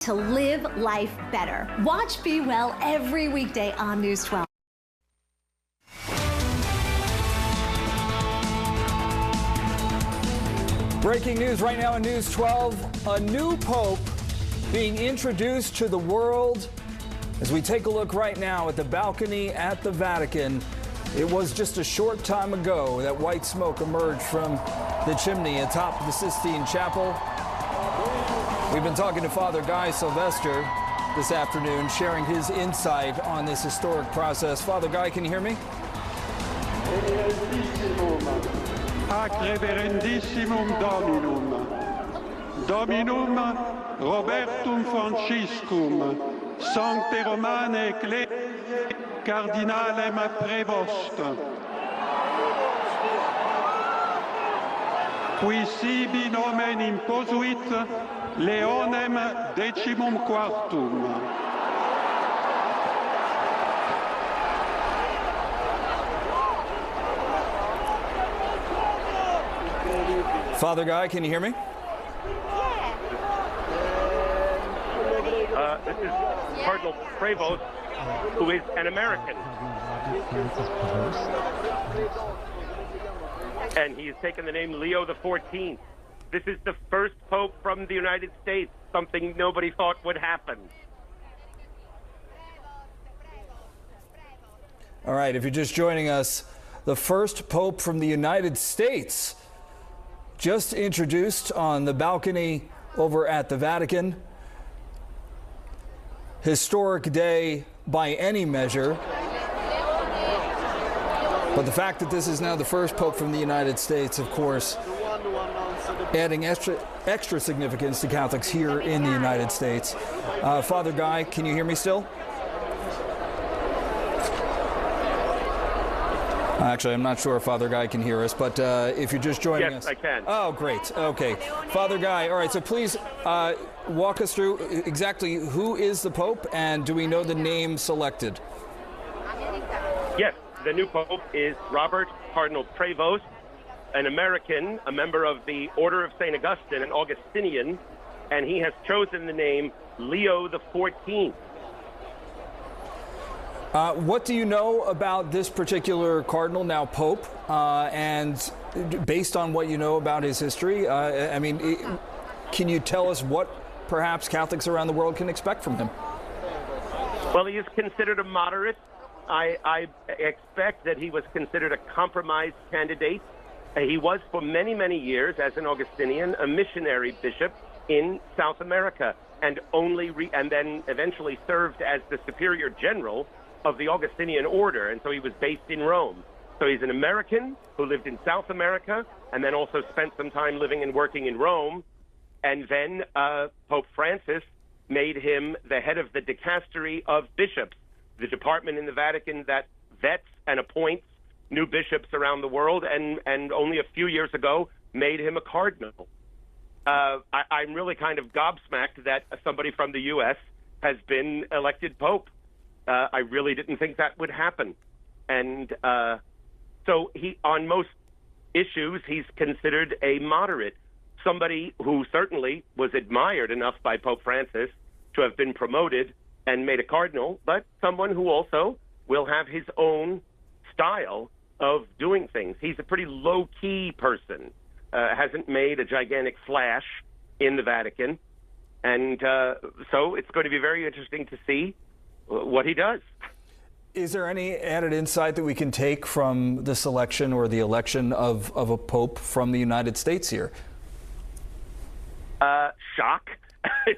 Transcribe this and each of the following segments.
To live life better. Watch Be Well every weekday on News 12. Breaking news right now on News 12. A new pope being introduced to the world. As we take a look right now at the balcony at the Vatican, it was just a short time ago that white smoke emerged from the chimney atop the Sistine Chapel. We've been talking to Father Guy Sylvester this afternoon, sharing his insight on this historic process. Father Guy, can you hear me? Ac reverendissimum Dominum, Dominum Robertum Franciscum, Sancte Romane Ecclesiae Cardinalem Prevost, qui sibi nomen imposuit Leonem decimum quartum. Father Guy, can you hear me? This is Cardinal Prevost, who is an American. And he has taken the name Leo the 14th. This is the first pope from the United States, something nobody thought would happen. All right, if you're just joining us, the first pope from the United States just introduced on the balcony over at the Vatican. Historic day by any measure. But the fact that this is now the first pope from the United States, of course, adding extra significance to Catholics here in the United States. Father Guy, can you hear me still? Actually, I'm not sure if Father Guy can hear us, but if you're just joining us. Yes, I can. Oh, great. Okay. Father Guy, all right, so please walk us through exactly who is the Pope, and do we know the name selected? Yes, the new Pope is Robert Cardinal Prevost, an American, a member of the Order of St. Augustine, an Augustinian, and he has chosen the name Leo the 14th. What do you know about this particular cardinal, now Pope, and based on what you know about his history, can you tell us what perhaps Catholics around the world can expect from him? Well, he is considered a moderate. I expect that he was considered a compromise candidate. He was for many, many years, as an Augustinian, a missionary bishop in South America, and then eventually served as the superior general of the Augustinian order, and so he was based in Rome. So he's an American who lived in South America and then also spent some time living and working in Rome. And then Pope Francis made him the head of the dicastery of bishops, the department in the Vatican that vets and appoints new bishops around the world, and only a few years ago made him a cardinal. I'm really kind of gobsmacked that somebody from the U.S. has been elected Pope. I really didn't think that would happen. And so on most issues, he's considered a moderate, somebody who certainly was admired enough by Pope Francis to have been promoted and made a cardinal, but someone who also will have his own style of doing things. He's a pretty low-key person, hasn't made a gigantic flash in the Vatican. And so it's going to be very interesting to see what he does. Is there any added insight that we can take from the selection or the election of a pope from the United States here? Shock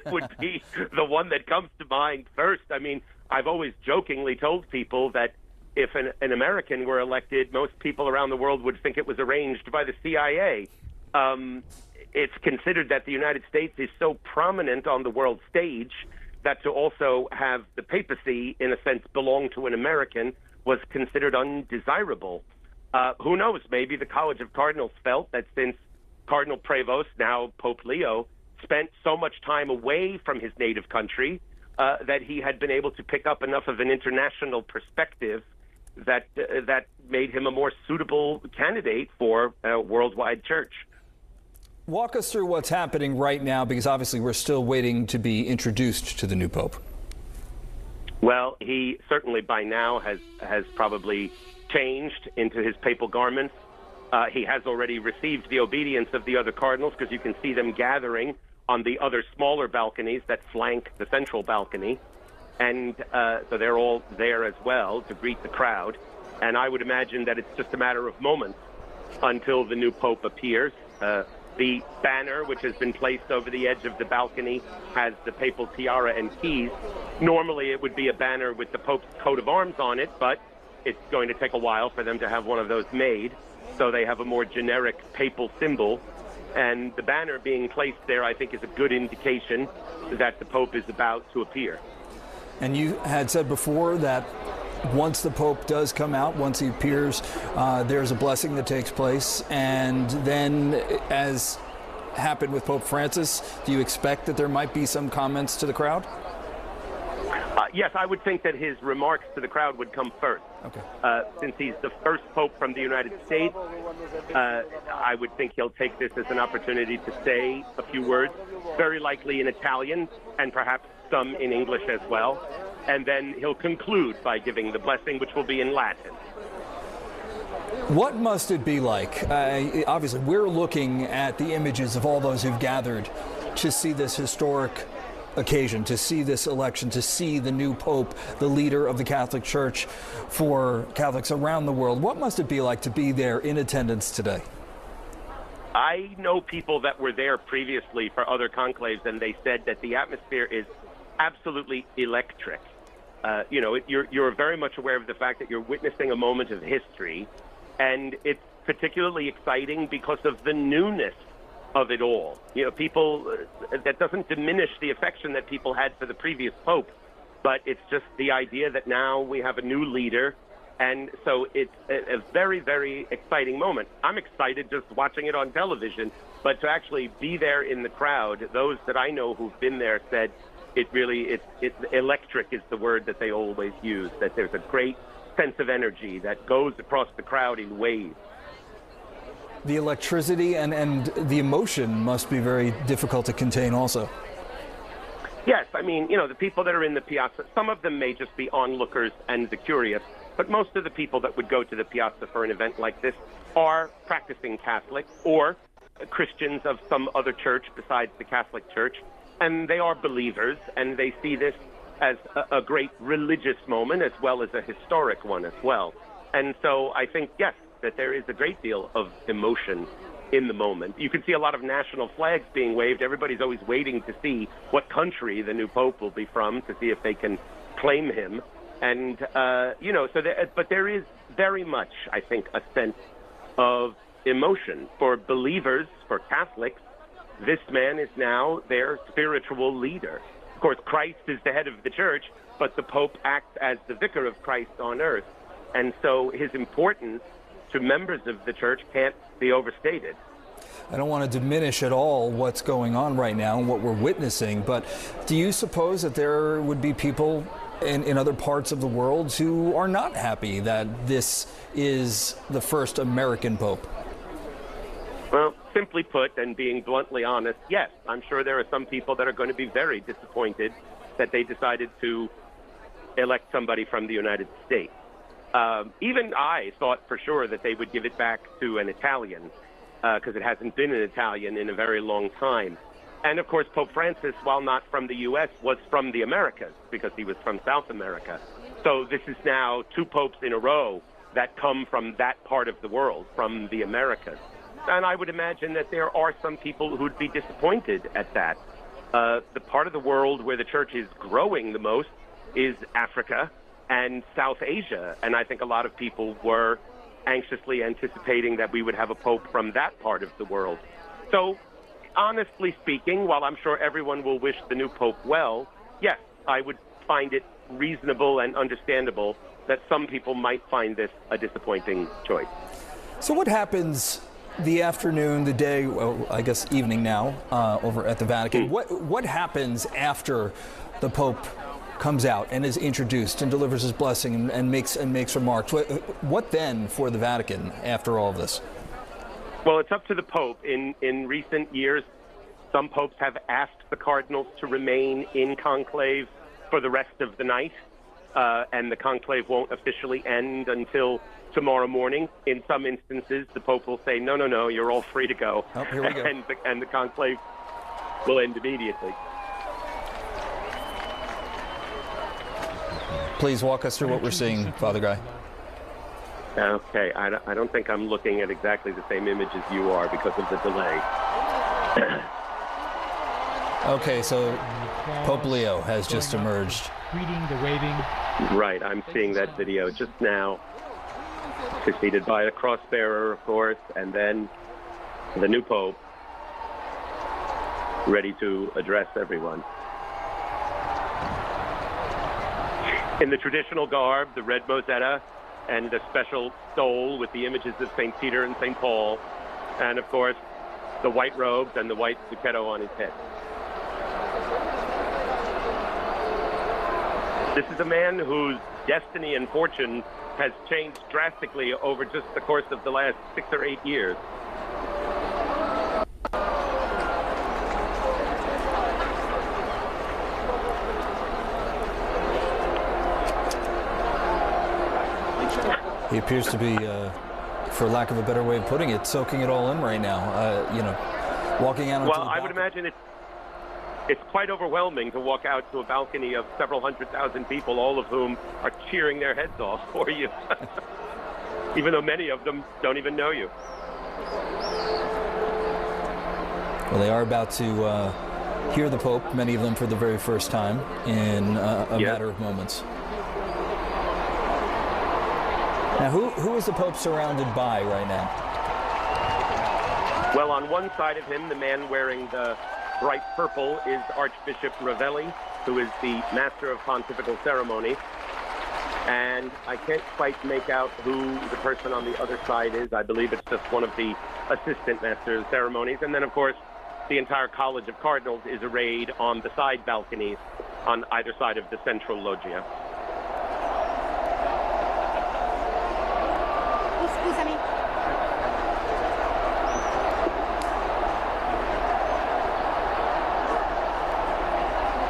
would be the one that comes to mind first. I mean, I've always jokingly told people that if an American were elected, most people around the world would think it was arranged by the CIA. It's considered that the United States is so prominent on the world stage that to also have the papacy, in a sense, belong to an American was considered undesirable. Who knows? Maybe the College of Cardinals felt that since Cardinal Prevost, now Pope Leo, spent so much time away from his native country that he had been able to pick up enough of an international perspective that made him a more suitable candidate for a worldwide church. Walk us through what's happening right now, because obviously we're still waiting to be introduced to the new pope. Well, he certainly by now has probably changed into his papal garments. He has already received the obedience of the other cardinals, because you can see them gathering on the other smaller balconies that flank the central balcony. And so they're all there as well to greet the crowd. And I would imagine that it's just a matter of moments until the new pope appears. The banner, which has been placed over the edge of the balcony, has the papal tiara and keys. Normally it would be a banner with the pope's coat of arms on it, but it's going to take a while for them to have one of those made. So they have a more generic papal symbol. And the banner being placed there, I think, is a good indication that the pope is about to appear. And you had said before that once the Pope does come out, once he appears, there's a blessing that takes place. And then, as happened with Pope Francis, do you expect that there might be some comments to the crowd? Yes, I would think that his remarks to the crowd would come first. Okay. Since he's the first pope from the United States, I would think he'll take this as an opportunity to say a few words, very likely in Italian and perhaps some in English as well. And then he'll conclude by giving the blessing, which will be in Latin. What must it be like? Obviously, we're looking at the images of all those who've gathered to see this historic occasion, to see this election, to see the new Pope, the leader of the Catholic Church for Catholics around the world. What must it be like to be there in attendance today? I know people that were there previously for other conclaves, and they said that the atmosphere is absolutely electric. You're very much aware of the fact that you're witnessing a moment of history, and it's particularly exciting because of the newness of it all. People, that doesn't diminish the affection that people had for the previous pope, but it's just the idea that now we have a new leader, and so it's a very, very exciting moment. I'm excited just watching it on television, but to actually be there in the crowd, those that I know who've been there said it's electric is the word that they always use, that there's a great sense of energy that goes across the crowd in waves. The electricity and the emotion must be very difficult to contain also. Yes, I mean, the people that are in the piazza, some of them may just be onlookers and the curious, but most of the people that would go to the piazza for an event like this are practicing Catholics or Christians of some other church besides the Catholic Church, and they are believers, and they see this as a great religious moment as well as a historic one as well. And so I think, yes, that there is a great deal of emotion in the moment. You can see a lot of national flags being waved. Everybody's always waiting to see what country the new pope will be from, to see if they can claim him. And, but there is very much, I think, a sense of emotion. For believers, for Catholics, this man is now their spiritual leader. Of course, Christ is the head of the church, but the Pope acts as the vicar of Christ on earth. And so his importance to members of the church can't be overstated. I don't want to diminish at all what's going on right now and what we're witnessing, but do you suppose that there would be people in other parts of the world who are not happy that this is the first American Pope? Well, simply put, and being bluntly honest, yes, I'm sure there are some people that are going to be very disappointed that they decided to elect somebody from the United States. Even I thought for sure that they would give it back to an Italian, because it hasn't been an Italian in a very long time. And, of course, Pope Francis, while not from the U.S., was from the Americas, because he was from South America. So this is now two popes in a row that come from that part of the world, from the Americas. And I would imagine that there are some people who'd be disappointed at that. The part of the world where the church is growing the most is Africa and South Asia. And I think a lot of people were anxiously anticipating that we would have a pope from that part of the world. So, honestly speaking, while I'm sure everyone will wish the new pope well, yes, I would find it reasonable and understandable that some people might find this a disappointing choice. So what happens the afternoon, the day, well, I guess evening now, over at the Vatican? What happens after the Pope comes out and is introduced and delivers his blessing and makes remarks? What then for the Vatican after all of this? Well, it's up to the Pope. In recent years, some popes have asked the cardinals to remain in conclave for the rest of the night, and the conclave won't officially end until tomorrow morning. In some instances, the Pope will say, no, you're all free to go. Oh, here we go. And the conclave will end immediately. Please walk us through what we're seeing, Father Guy. Okay, I don't think I'm looking at exactly the same image as you are because of the delay. Okay, so Pope Leo has just emerged. Greeting, the waving. Right, I'm seeing that video just now, preceded by a cross-bearer, of course, and then the new Pope, ready to address everyone. In the traditional garb, the red mozzetta and a special stole with the images of St. Peter and St. Paul, and, of course, the white robes and the white zucchetto on his head. This is a man whose destiny and fortune has changed drastically over just the course of the last 6 or 8 years. He appears to be, for lack of a better way of putting it, soaking it all in right now. Walking out. Well, I would imagine it's quite overwhelming to walk out to a balcony of several 100,000 people, all of whom are cheering their heads off for you, even though many of them don't even know you. Well, they are about to hear the Pope, many of them for the very first time, in a matter of moments. Now, who is the Pope surrounded by right now? Well, on one side of him, the man wearing the bright purple is Archbishop Ravelli, who is the master of pontifical ceremony. And I can't quite make out who the person on the other side is. I believe it's just one of the assistant masters of ceremonies. And then, of course, the entire College of Cardinals is arrayed on the side balconies on either side of the central loggia. Scusami.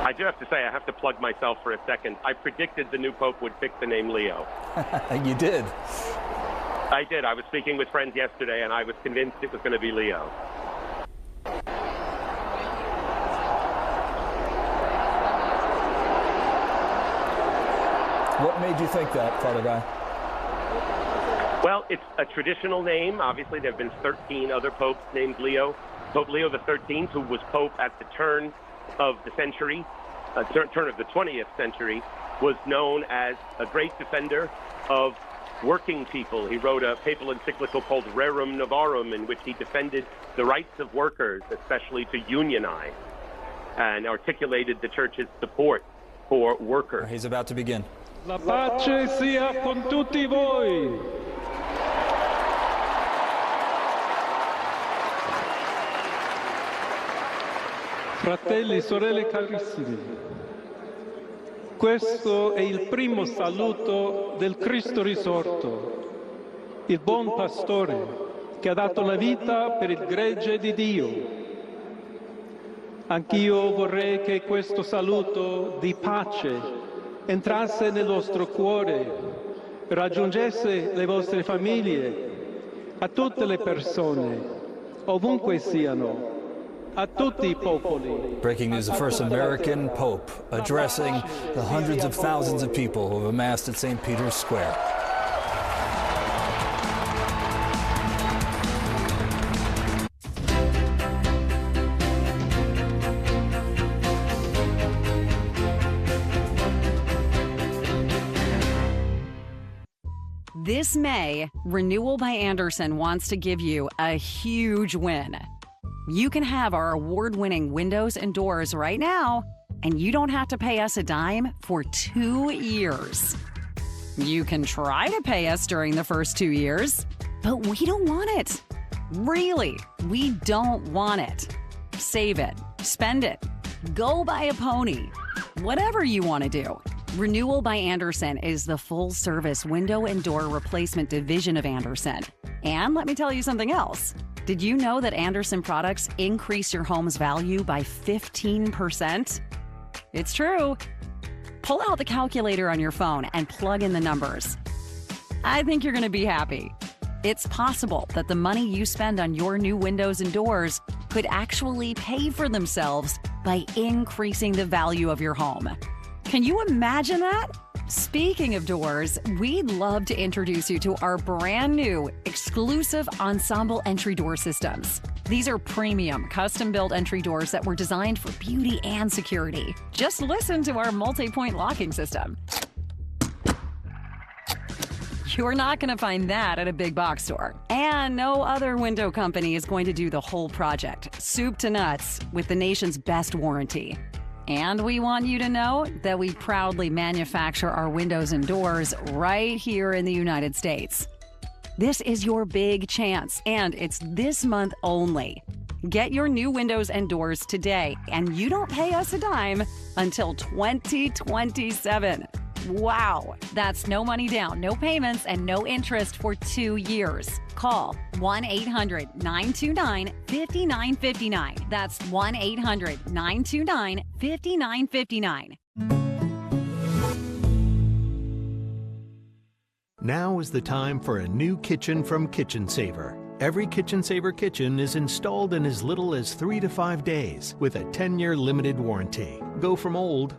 I do have to say, I have to plug myself for a second. I predicted the new Pope would pick the name Leo. You did. I did. I was speaking with friends yesterday, and I was convinced it was going to be Leo. What made you think that, Father Guy? Well, it's a traditional name. Obviously, there have been 13 other popes named Leo. Pope Leo XIII, who was pope at the turn of the century, turn of the 20th century, was known as a great defender of working people. He wrote a papal encyclical called Rerum Novarum, in which he defended the rights of workers, especially to unionize, and articulated the church's support for workers. He's about to begin. La pace sia con tutti voi. Fratelli e sorelle carissimi, questo è il primo saluto del Cristo risorto, il buon pastore che ha dato la vita per il gregge di Dio. Anch'io vorrei che questo saluto di pace entrasse nel vostro cuore, raggiungesse le vostre famiglie, a tutte le persone, ovunque siano. A tutti I popoli. Breaking news, the first American Pope addressing the hundreds of thousands of people who have amassed at St. Peter's Square. This May, Renewal by Andersen wants to give you a huge win. You can have our award-winning windows and doors right now, and you don't have to pay us a dime for 2 years. You can try to pay us during the first 2 years, but we don't want it. Really, we don't want it. Save it, spend it, go buy a pony, whatever you want to do. Renewal by Andersen is the full-service window and door replacement division of Andersen. And let me tell you something else. Did you know that Anderson products increase your home's value by 15%? It's true. Pull out the calculator on your phone and plug in the numbers. I think you're going to be happy. It's possible that the money you spend on your new windows and doors could actually pay for themselves by increasing the value of your home. Can you imagine that? Speaking of doors, we'd love to introduce you to our brand new exclusive ensemble entry door systems. These are premium, custom-built entry doors that were designed for beauty and security. Just listen to our multi-point locking system. You're not going to find that at a big box store. And no other window company is going to do the whole project, soup to nuts, with the nation's best warranty. And we want you to know that we proudly manufacture our windows and doors right here in the United States. This is your big chance, and it's this month only. Get your new windows and doors today, and you don't pay us a dime until 2027. Wow! That's no money down, no payments, and no interest for 2 years. Call 1-800-929-5959. That's 1-800-929-5959. Now is the time for a new kitchen from Kitchen Saver. Every Kitchen Saver kitchen is installed in as little as 3 to 5 days with a 10-year limited warranty. Go from old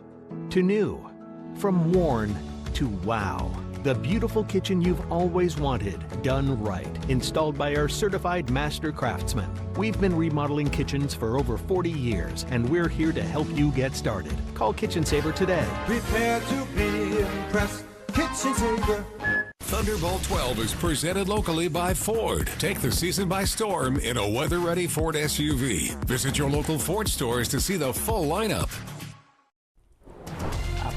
to new, from worn to wow. The beautiful kitchen you've always wanted, done right. Installed by our certified master craftsmen. We've been remodeling kitchens for over 40 years, and we're here to help you get started. Call Kitchen Saver today. Prepare to be impressed. Kitchen Saver. Thunderbolt 12 is presented locally by Ford. Take the season by storm in a weather-ready Ford SUV. Visit your local Ford stores to see the full lineup.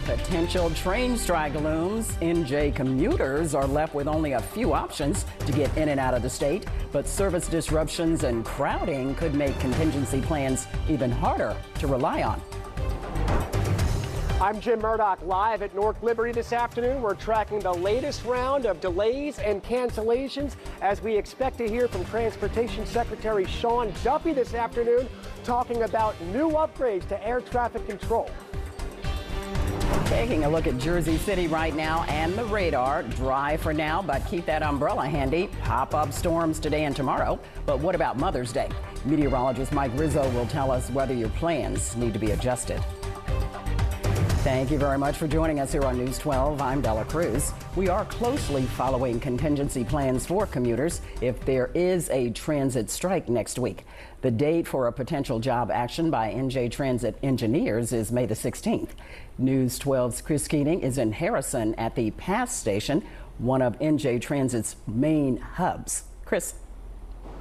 Potential train strike looms. NJ commuters are left with only a few options to get in and out of the state, but service disruptions and crowding could make contingency plans even harder to rely on. I'm Jim Murdoch, live at North Liberty this afternoon. We're tracking the latest round of delays and cancellations as we expect to hear from Transportation Secretary Sean Duffy this afternoon, talking about new upgrades to air traffic control. Taking a look at Jersey City right now and the radar. Dry for now, but keep that umbrella handy. Pop-up storms today and tomorrow. But what about Mother's Day? Meteorologist Mike Rizzo will tell us whether your plans need to be adjusted. Thank you very much for joining us here on News 12. I'm Della Cruz. We are closely following contingency plans for commuters if there is a transit strike next week. The date for a potential job action by NJ Transit engineers is May the 16th. News 12's Chris Keating is in Harrison at the Pass Station, one of NJ Transit's main hubs. Chris.